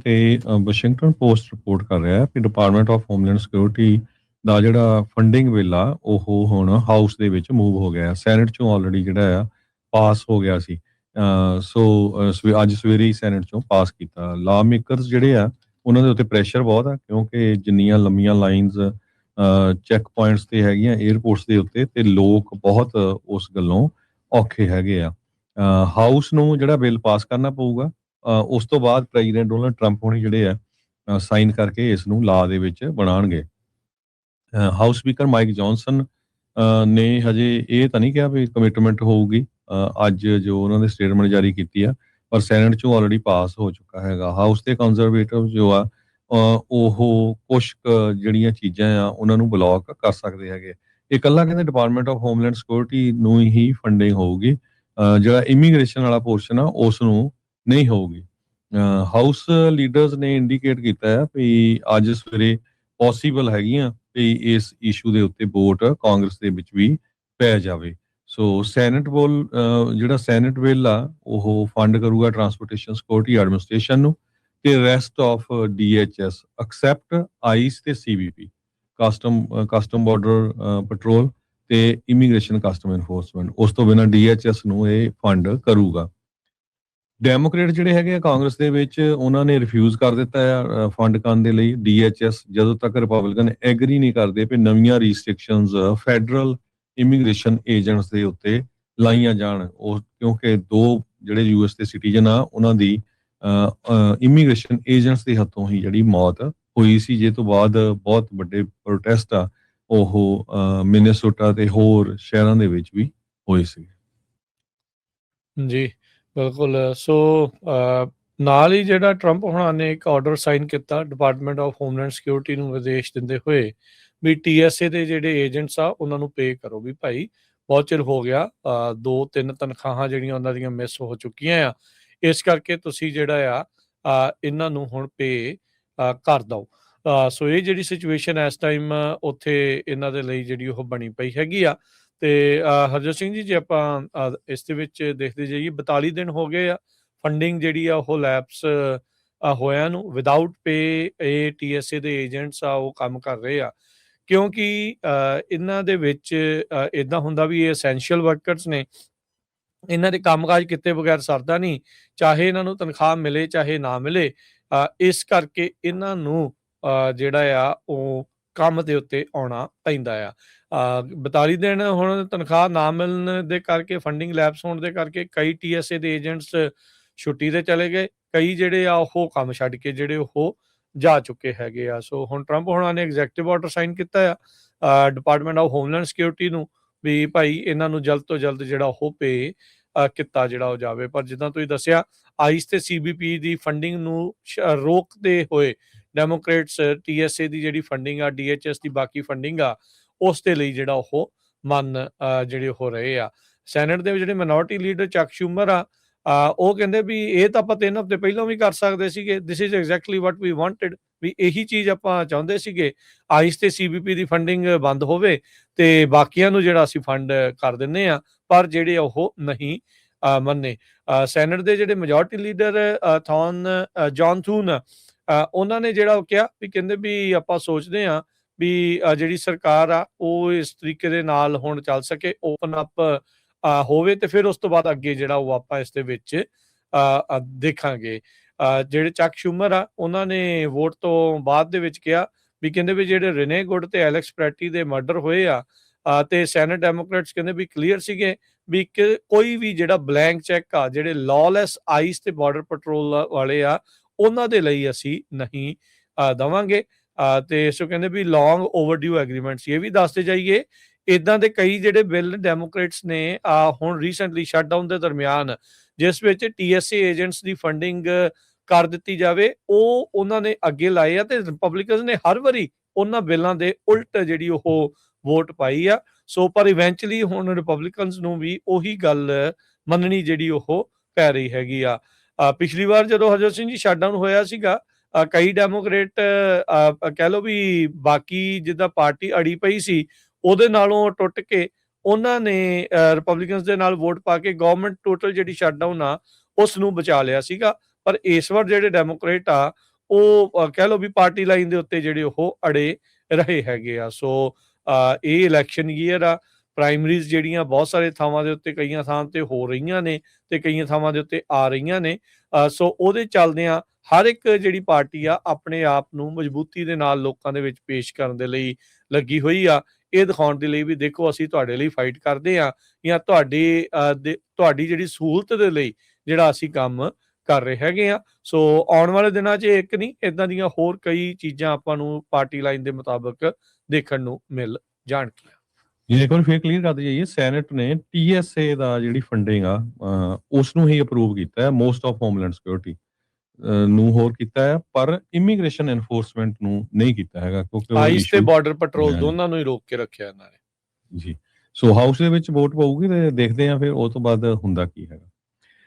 ਤੇ Washington post report ਕਰ ਰਿਹਾ ਹੈ ਕਿ ਡਿਪਾਰਟਮੈਂਟ ਆਫ ਹੋਮਲੈਂਡ ਸਿਕਿਉਰਿਟੀ ਦਾ ਜਿਹੜਾ ਫੰਡਿੰਗ ਬਿੱਲ ਆ ਉਹ ਹੁਣ ਹਾਊਸ ਦੇ ਵਿੱਚ ਮੂਵ ਹੋ ਗਿਆ। ਸੈਨੇਟ ਚੋਂ ਆਲਰੇਡੀ ਜਿਹੜਾ ਆ ਪਾਸ ਹੋ ਗਿਆ ਸੀ। ਅੱਜ ਸਵੇਰੇ ਹੀ ਸੈਨੇਟ ਚੋਂ ਪਾਸ ਕੀਤਾ। ਲਾ ਮੇਕਰਸ ਜਿਹੜੇ ਆ ਉਹਨਾਂ ਦੇ ਉੱਤੇ ਪ੍ਰੈਸ਼ਰ ਬਹੁਤ ਆ, ਕਿਉਂਕਿ ਜਿੰਨੀਆਂ ਲੰਮੀਆਂ ਲਾਈਨਸ ਚੈੱਕ ਪੁਆਇੰਟਸ ਤੇ ਹੈਗੀਆਂ 에ਅਰਪੋਰਟਸ ਦੇ ਉੱਤੇ, ਤੇ ਲੋਕ ਬਹੁਤ ਉਸ ਗੱਲੋਂ ਔਖੇ ਹੈਗੇ ਆ। ਹਾਊਸ ਨੂੰ ਜਿਹੜਾ ਬਿੱਲ ਪਾਸ ਕਰਨਾ ਪਊਗਾ। ਉਸ ਤੋਂ ਬਾਅਦ ਪ੍ਰੈਜ਼ੀਡੈਂਟ ਡੋਨਲਡ ਟਰੰਪ ਹੋਣੀ ਜਿਹੜੇ ਆ ਸਾਈਨ ਕਰਕੇ ਇਸ ਨੂੰ ਲਾ ਦੇ ਵਿੱਚ ਬਣਾਉਣਗੇ। ਹਾਊਸ ਸਪੀਕਰ ਮਾਈਕ ਜੌਨਸਨ ਨੇ ਹਜੇ ਇਹ ਤਾਂ ਨਹੀਂ ਕਿਹਾ ਵੀ ਕਮਿਟਮੈਂਟ ਹੋਊਗੀ ਅੱਜ ਜੋ ਉਹਨਾਂ ਨੇ ਸਟੇਟਮੈਂਟ ਜਾਰੀ ਕੀਤੀ ਆ, ਪਰ ਸੈਨੇਟ ਚੋਂ ਆਲਰੇਡੀ ਪਾਸ ਹੋ ਚੁੱਕਾ ਹੈਗਾ। ਹਾਊਸ ਦੇ ਕੰਜ਼ਰਵੇਟਿਵ ਜੋ ਆ ਉਹ ਕੁਛ ਜਿਹੜੀਆਂ ਚੀਜ਼ਾਂ ਆ ਉਹਨਾਂ ਨੂੰ ਬਲੌਕ ਕਰ ਸਕਦੇ ਹੈਗੇ। ਇਹ ਇਕੱਲਾ ਕਹਿੰਦੇ ਡਿਪਾਰਟਮੈਂਟ ਆਫ ਹੋਮਲੈਂਡ ਸਿਕਿਉਰਿਟੀ ਨੂੰ ਹੀ ਫੰਡਿੰਗ ਹੋਊਗੀ, ਜਿਹੜਾ ਇਮੀਗ੍ਰੇਸ਼ਨ ਵਾਲਾ ਪੋਰਸ਼ਨ ਆ ਉਸ ਨੂੰ ਨਹੀਂ ਹੋਊਗੀ। ਹਾਊਸ ਲੀਡਰਸ ਨੇ ਇੰਡੀਕੇਟ ਕੀਤਾ ਹੈ ਵੀ ਅੱਜ ਸਵੇਰੇ ਪੋਸੀਬਲ ਹੈਗੀਆਂ ਵੀ ਇਸ ਇਸ਼ੂ ਦੇ ਉੱਤੇ ਵੋਟ ਕਾਂਗਰਸ ਦੇ ਵਿੱਚ ਵੀ ਪੈ ਜਾਵੇ। ਸੋ ਸੈਨੇਟ ਵੱਲ ਜਿਹੜਾ ਸੈਨੇਟ ਬਿੱਲ ਆ ਉਹ ਫੰਡ ਕਰੂਗਾ ਟਰਾਂਸਪੋਰਟੇਸ਼ਨ ਸਿਕਿਉਰਿਟੀ ਐਡਮਿਨਿਸਟ੍ਰੇਸ਼ਨ ਨੂੰ, ਤੇ rest of DHS accept ice ਤੇ CBP ਕਸਟਮ ਬਾਰਡਰ ਪੈਟਰੋਲ ਤੇ ਇਮੀਗ੍ਰੇਸ਼ਨ ਕਸਟਮ ਐਨਫੋਰਸਮੈਂਟ। ਉਸ ਤੋਂ ਬਿਨਾਂ DHS ਨੂੰ ਇਹ ਫੰਡ ਕਰੂਗਾ। ਡੈਮੋਕ੍ਰੇਟ ਜਿਹੜੇ ਹੈਗੇ ਆ ਕਾਂਗਰਸ ਦੇ ਵਿੱਚ, ਉਹਨਾਂ ਨੇ ਰਿਫਿਊਜ਼ ਕਰ ਦਿੱਤਾ ਆ ਫੰਡ ਕਰਨ ਦੇ ਲਈ DHS, ਜਦੋਂ ਤੱਕ ਰਿਪਬਲਿਕਨ ਐਗਰੀ ਨਹੀਂ ਕਰਦੇ ਵੀ ਨਵੀਆਂ ਰਿਸਟ੍ਰਿਕਸ਼ਨਸ ਫੈਡਰਲ ਇਮੀਗ੍ਰੇਸ਼ਨ ਏਜੰਟਸ ਦੇ ਉੱਤੇ ਲਾਈਆਂ ਜਾਣ। ਉਹ ਕਿਉਂਕਿ ਦੋ ਜਿਹੜੇ US ਦੇ ਸਿਟੀਜ਼ਨ ਆ ਉਹਨਾਂ ਦੀ ਇਮੀਗ੍ਰੇਸ਼ਨ ਏਜੰਟਸ ਦੇ ਹੱਥੋਂ ਹੀ ਜਿਹੜੀ ਮੌਤ ਹੋਈ ਸੀ, ਜੇ ਤੋਂ ਬਾਅਦ ਬਹੁਤ ਵੱਡੇ ਪ੍ਰੋਟੈਸਟ ਆ ਉਹ ਮਿਨੇਸੋਟਾ ਤੇ ਹੋਰ ਸ਼ਹਿਰਾਂ ਦੇ ਵਿੱਚ ਵੀ ਹੋਏ ਸੀ। ਜੀ ਬਿਲਕੁਲ। ਸੋ ਨਾਲ ਹੀ ਜਿਹੜਾ ਟਰੰਪ ਹੁਣਾਂ ਨੇ ਇੱਕ ਆਰਡਰ ਸਾਈਨ ਕੀਤਾ ਡਿਪਾਰਟਮੈਂਟ ਆਫ ਹੋਮਲੈਂਡ ਸਿਕਿਉਰਿਟੀ ਨੂੰ ਨਿਰਦੇਸ਼ ਦਿੰਦੇ ਹੋਏ ਵੀ TSA ਦੇ ਜਿਹੜੇ ਏਜੰਟਸ ਆ ਉਹਨਾਂ ਨੂੰ ਪੇ ਕਰੋ। ਵੀ ਭਾਈ ਬਹੁਤ ਚਿਰ ਹੋ ਗਿਆ, 2-3 ਤਨਖਾਹਾਂ ਜਿਹੜੀਆਂ ਉਹਨਾਂ ਦੀਆਂ ਮਿਸ ਹੋ ਚੁੱਕੀਆਂ ਆ, ਇਸ ਕਰਕੇ ਤੁਸੀਂ ਜਿਹੜਾ ਆ ਇਹਨਾਂ ਨੂੰ ਹੁਣ ਪੇ ਕਰ ਦਿਓ। ਸੋ ਇਹ ਜਿਹੜੀ ਸਿਚੁਏਸ਼ਨ ਇਸ ਟਾਈਮ ਉੱਥੇ ਇਹਨਾਂ ਦੇ ਲਈ ਜਿਹੜੀ ਉਹ ਬਣੀ ਪਈ ਹੈਗੀ ਆ। ਤੇ ਹਰਜੋਤ ਸਿੰਘ ਜੀ, ਜੇ ਆਪਾਂ ਇਸ ਦੇ ਵਿੱਚ ਦੇਖਦੇ ਜਾਈਏ, 42 ਦਿਨ ਹੋ ਗਏ ਆ ਫੰਡਿੰਗ ਜਿਹੜੀ ਆ ਉਹ ਲੈਪਸ ਹੋਇਆਂ ਨੂੰ। ਵਿਦਆਊਟ ਪੇ ਇਹ TSA ਦੇ ਏਜੰਟਸ ਆ ਉਹ ਕੰਮ ਕਰ ਰਹੇ ਆ, ਕਿਉਂਕਿ ਇਹਨਾਂ ਦੇ ਵਿੱਚ ਇੱਦਾਂ ਹੁੰਦਾ ਵੀ ਇਹ ਐਸੈਂਸ਼ੀਅਲ ਵਰਕਰਸ ਨੇ, ਇਹਨਾਂ ਦੇ ਕੰਮਕਾਜ ਕੀਤੇ ਬਗੈਰ ਸਰਦਾ ਨਹੀਂ, ਚਾਹੇ ਇਹਨਾਂ ਨੂੰ ਤਨਖਾਹ ਮਿਲੇ ਚਾਹੇ ਨਾ ਮਿਲੇ। ਇਸ ਕਰਕੇ ਇਹਨਾਂ ਨੂੰ ਜਿਹੜਾ ਆ ਉਹ ਕੰਮ ਦੇ ਉੱਤੇ ਆਉਣਾ ਪੈਂਦਾ ਆ। 42 ਦਿਨ ਹੁਣ ਤਨਖਾਹ ਨਾ ਮਿਲਣ ਦੇ ਕਰਕੇ, ਫੰਡਿੰਗ ਲੈਪਸ ਹੋਣ ਦੇ ਕਰਕੇ ਕਈ TSA ਦੇ ਏਜੰਟਸ ਛੁੱਟੀ ਤੇ ਚਲੇ ਗਏ, ਕਈ ਜਿਹੜੇ ਆ ਉਹ ਕੰਮ ਛੱਡ ਕੇ ਜਿਹੜੇ ਉਹ ਜਾ ਚੁੱਕੇ ਹੈਗੇ ਆ। ਸੋ ਹੁਣ ਟਰੰਪ ਹੋਣਾ ਨੇ ਐਗਜ਼ੈਕਟਿਵ ਆਰਡਰ ਸਾਈਨ ਕੀਤਾ ਆ ਡਿਪਾਰਟਮੈਂਟ ਆਫ ਹੋਮਲੈਂਡ ਸਿਕਿਉਰਿਟੀ ਨੂੰ ਵੀ ਭਾਈ ਇਹਨਾਂ ਨੂੰ ਜਲਦ ਤੋਂ ਜਲਦ ਜਿਹੜਾ ਉਹ ਪੇ ਕੀਤਾ ਜਿਹੜਾ ਉਹ ਜਾਵੇ। ਪਰ ਜਿੱਦਾਂ ਤੁਸੀਂ ਦੱਸਿਆ, ਆਈਸ ਤੇ CBP ਦੀ ਫੰਡਿੰਗ ਨੂੰ ਰੋਕਦੇ ਹੋਏ ਡੈਮੋਕ੍ਰੇਟਸ TSA ਦੀ ਜਿਹੜੀ ਫੰਡਿੰਗ ਆ, DHS ਦੀ ਬਾਕੀ ਫੰਡਿੰਗ ਆ, ਉਸ ਦੇ ਲਈ ਜਿਹੜਾ ਉਹ ਮਨ ਜਿਹੜੇ ਹੋ ਰਹੇ ਆ। ਸੈਨੇਟ ਦੇ ਜਿਹੜੇ ਮਿਨੋਰਟੀ ਲੀਡਰ ਚੱਕ ਸ਼ੂਮਰ ਆ, ਉਹ ਕਹਿੰਦੇ ਵੀ ਇਹ ਤਾਂ ਆਪਾਂ 3 ਹਫ਼ਤੇ ਪਹਿਲਾਂ ਵੀ ਕਰ ਸਕਦੇ ਸੀਗੇ। This is exactly what we wanted, ਵੀ ਇਹੀ ਚੀਜ਼ ਆਪਾਂ ਚਾਹੁੰਦੇ ਸੀਗੇ, ਆਈਸ ਤੇ CBP ਦੀ ਫੰਡਿੰਗ ਬੰਦ ਹੋਵੇ ਤੇ ਬਾਕੀਆਂ ਨੂੰ ਜਿਹੜਾ ਅਸੀਂ ਫੰਡ ਕਰ ਦਿੰਨੇ ਆ। ਪਰ ਜਿਹੜੇ ਉਹ ਨਹੀਂ ਮੰਨੇ। ਸੈਨੇਟ ਦੇ ਜਿਹੜੇ ਮੈਜੋਰਟੀ ਲੀਡਰ ਜੌਨ ਥੂਨ, ਉਹਨਾਂ ਨੇ ਜਿਹੜਾ ਉਹ ਕਿਹਾ ਵੀ, ਕਹਿੰਦੇ ਵੀ ਆਪਾਂ ਸੋਚਦੇ ਆ ਵੀ ਜਿਹੜੀ ਸਰਕਾਰ ਆ ਉਹ ਇਸ ਤਰੀਕੇ ਦੇ ਨਾਲ ਹੁਣ ਚੱਲ ਸਕੇ, ਓਪਨ ਅਪ ਹੋਵੇ, ਤੇ ਫਿਰ ਉਸ ਤੋਂ ਬਾਅਦ ਅੱਗੇ ਜਿਹੜਾ ਉਹ ਆਪਾਂ ਇਸ ਦੇ ਵਿੱਚ ਦੇਖਾਂਗੇ। ਜਿਹੜੇ ਚੱਕ ਸ਼ੂਮਰ ਆ ਉਹਨਾਂ ਨੇ ਵੋਟ ਤੋਂ ਬਾਅਦ ਦੇ ਵਿੱਚ ਕਿਹਾ ਵੀ, ਕਹਿੰਦੇ ਵੀ ਜਿਹੜੇ ਰਿਨੇ ਗੁੱਡ ਤੇ ਐਲੈਕਸ ਪ੍ਰੈਟੀ ਦੇ ਮਰਡਰ ਹੋਏ ਆ ਤੇ ਸੈਨੇਟ ਡੈਮੋਕ੍ਰੇਟਸ ਕਹਿੰਦੇ ਵੀ ਕਲੀਅਰ ਸੀਗੇ ਵੀ ਕੋਈ ਵੀ ਜਿਹੜਾ ਬਲੈਂਕ ਚੈੱਕ ਆ ਜਿਹੜੇ ਲਾਅਲੈਸ ਆਈਸ ਤੇ ਬਾਰਡਰ ਪੈਟਰੋਲ ਵਾਲੇ ਆ ਉਹਨਾਂ ਦੇ ਲਈ ਅਸੀਂ ਨਹੀਂ ਦੇਵਾਂਗੇ। ਤੇ ਸੋ ਕਹਿੰਦੇ ਵੀ ਲੌਂਗ ਓਵਰਡਿਊ ਐਗਰੀਮੈਂਟਸ। ਇਹ ਵੀ ਦੱਸਦੇ ਜਾਈਏ, ਇਦਾਂ ਦੇ ਕਈ ਜਿਹੜੇ ਬਿੱਲ ਡੈਮੋਕ੍ਰੇਟਸ ਨੇ ਹੁਣ ਰੀਸੈਂਟਲੀ ਸ਼ਟਡਾਊਨ ਦੇ ਦਰਮਿਆਨ, ਜਿਸ ਵਿੱਚ TSA ਏਜੰਟਸ ਦੀ ਫੰਡਿੰਗ ਕਰ ਦਿੱਤੀ ਜਾਵੇ, ਉਹ ਉਹਨਾਂ ਨੇ ਅੱਗੇ ਲਾਏ ਆ, ਤੇ ਰਿਪਬਲਿਕਨਸ ਨੇ ਹਰ ਵਾਰੀ ਉਹਨਾਂ ਬਿੱਲਾਂ ਦੇ ਉਲਟ ਜਿਹੜੀ ਉਹ ਵੋਟ ਪਾਈ ਆ। ਸੋ ਪਰ ਇਵੈਂਚੁਅਲੀ ਹੁਣ ਰਿਪਬਲਿਕਨਸ ਨੂੰ ਵੀ ਉਹੀ ਗੱਲ ਮੰਨਣੀ ਜਿਹੜੀ ਉਹ ਪੈ ਰਹੀ ਹੈਗੀ ਆ। ਪਿਛਲੀ ਵਾਰ ਜਦੋਂ ਹਰਜੋਤ ਸਿੰਘ ਜੀ ਸ਼ਟਡਾਊਨ ਹੋਇਆ ਸੀਗਾ, ਕਈ ਡੈਮੋਕ੍ਰੇਟ ਕਹਿ ਲਓ ਵੀ ਬਾਕੀ ਜਿੱਦਾਂ ਪਾਰਟੀ ਅੜੀ ਪਈ ਸੀ ਉਹਦੇ ਨਾਲੋਂ ਟੁੱਟ ਕੇ ਉਹਨਾਂ ਨੇ ਰਿਪਬਲਿਕਨਸ ਦੇ ਨਾਲ ਵੋਟ ਪਾ ਕੇ ਗਵਰਨਮੈਂਟ ਟੋਟਲ ਜਿਹੜੀ ਸ਼ਟਡਾਊਨ ਆ ਉਸ ਨੂੰ ਬਚਾ ਲਿਆ ਸੀਗਾ। ਪਰ ਇਸ ਵਾਰ ਜਿਹੜੇ ਡੈਮੋਕ੍ਰੇਟ ਆ ਉਹ ਕਹਿ ਲਓ ਵੀ ਪਾਰਟੀ ਲਾਈਨ ਦੇ ਉੱਤੇ ਜਿਹੜੇ ਉਹ ਅੜੇ ਰਹੇ ਹੈਗੇ ਆ। ਸੋ ਇਹ ਇਲੈਕਸ਼ਨ ਈਅਰ ਆ, ਪ੍ਰਾਇਮਰੀਜ਼ ਜਿਹੜੀਆਂ ਬਹੁਤ ਸਾਰੇ ਥਾਵਾਂ ਦੇ ਉੱਤੇ, ਕਈਆਂ ਥਾਵਾਂ ਤੇ ਹੋ ਰਹੀਆਂ ਨੇ ਤੇ ਕਈਆਂ ਥਾਵਾਂ ਦੇ ਉੱਤੇ ਆ ਰਹੀਆਂ ਨੇ। ਸੋ ਉਹਦੇ ਚੱਲਦਿਆਂ ਹਰ ਇੱਕ ਜਿਹੜੀ ਪਾਰਟੀ ਆ ਆਪਣੇ ਆਪ ਨੂੰ ਮਜ਼ਬੂਤੀ ਦੇ ਨਾਲ ਲੋਕਾਂ ਦੇ ਵਿੱਚ ਪੇਸ਼ ਕਰਨ ਦੇ ਲਈ ਲੱਗੀ ਹੋਈ ਆ, ਇਹ ਦਿਖਾਉਣ ਦੇ ਲਈ ਵੀ ਦੇਖੋ ਅਸੀਂ ਤੁਹਾਡੇ ਲਈ ਫਾਈਟ ਕਰਦੇ ਆ ਜਾਂ ਤੁਹਾਡੀ ਜਿਹੜੀ ਸਹੂਲਤ ਦੇ ਲਈ ਜਿਹੜਾ ਅਸੀਂ ਕੰਮ ਕਰ ਰਹੇ ਹੈਗੇ ਆ। ਸੋ ਆਉਣ ਵਾਲੇ ਦਿਨਾਂ 'ਚ ਇੱਕ ਨਹੀਂ, ਇਦਾਂ ਦੀਆਂ ਹੋਰ ਕਈ ਚੀਜ਼ਾਂ ਆਪਾਂ ਨੂੰ ਪਾਰਟੀ ਲਾਈਨ ਦੇ ਮੁਤਾਬਕ ਦੇਖਣ ਨੂੰ ਮਿਲ ਜਾਣਗੀਆਂ। ਜੇ ਇੱਕ ਵਾਰ ਫੇਰ ਕਲੀਅਰ ਕਰਦੇ ਜਾਈਏ, ਸੈਨੇਟ ਨੇ TSA ਦਾ ਜਿਹੜੀ ਫੰਡਿੰਗ ਆ ਉਸ ਨੂੰ ਹੀ ਅਪਰੂਵ ਕੀਤਾ ਹੈ, ਮੋਸਟ ਆਫ ਹੋਮਲੈਂਡ ਸਿਕਿਉਰਿਟੀ ਨੂੰ ਹੋਰ ਕੀਤਾ ਹੈ, ਪਰ ਇਮੀਗ੍ਰੇਸ਼ਨ ਐਨਫੋਰਸਮੈਂਟ ਨੂੰ ਨਹੀਂ ਕੀਤਾ ਹੈਗਾ ਕਿਉਂਕਿ ਉਹ ਆਈਸ ਤੇ issue- ਬਾਰਡਰ ਪੈਟਰੋਲ ਹਾਂ। ਦੋਨਾਂ ਨੂੰ ਹੀ ਰੋਕ ਕੇ ਰੱਖਿਆ ਇਹਨਾਂ ਨੇ। ਜੀ। ਸੋ ਹਾਊਸ ਦੇ ਵਿੱਚ ਵੋਟ ਪਊਗੀ ਤੇ ਦੇਖਦੇ ਆ ਫਿਰ ਉਹ ਤੋਂ ਬਾਅਦ ਹੁੰਦਾ ਕੀ ਹੈਗਾ।